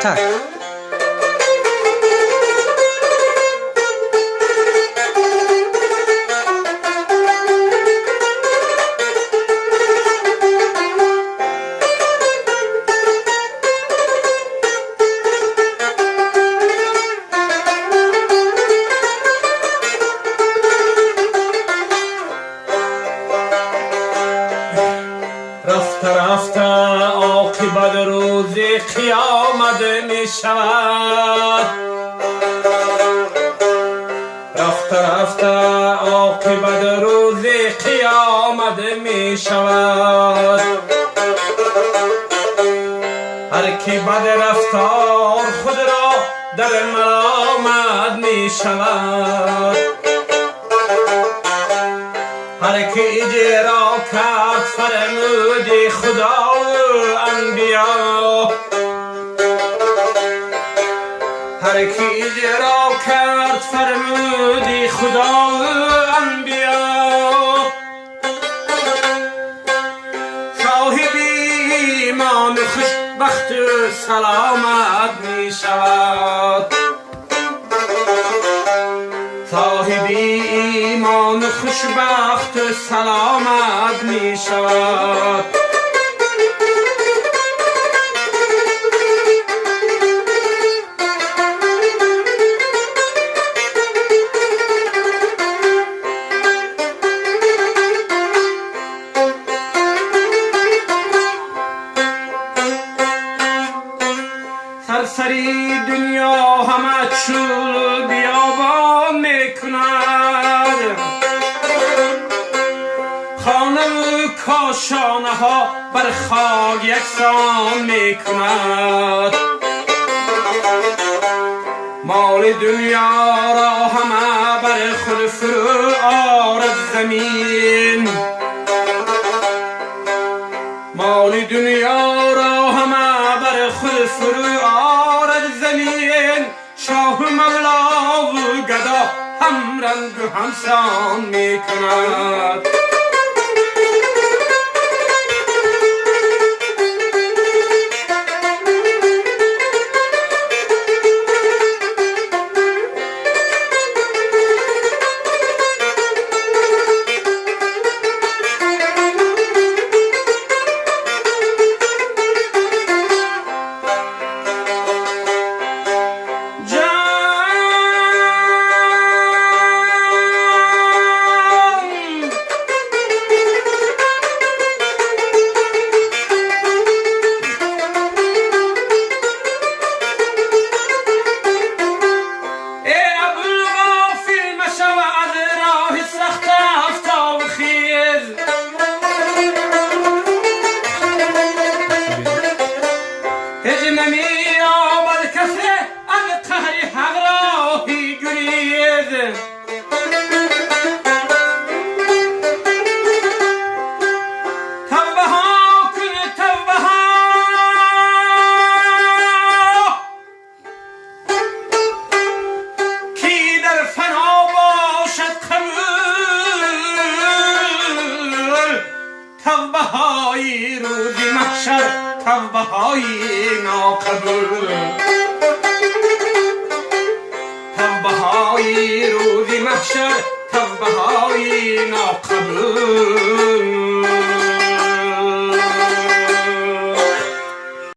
Tak. رفته عاقبت روز قیامت می شود. رفته عاقبت روز قیامت می شود. هر کی بد رفتار خود را در ملامت می شود. هر کی اجرا کرد فرمود خدا و انبیا. هر کی اجرا کرد فرمود خدا و انبیا. صاحب ایمان خوشبخت و سلامت می شود. صاحب ایمان خوشبخت و سلامت می شود. سرسری دنیا همه چول بیابان می کند. خانه و کاشانه ها بر خاک یکسان می کند. مال دنیا را همه بر خود فرو آرد زمین. مال دنیا را همه بر خود فرو آرد زمین. شاه مولا و گدا هم رنگ و همسان می کند. توبه های روزی محشر، توبه های ناقبول. توبه های روزی محشر، توبه های ناقبول.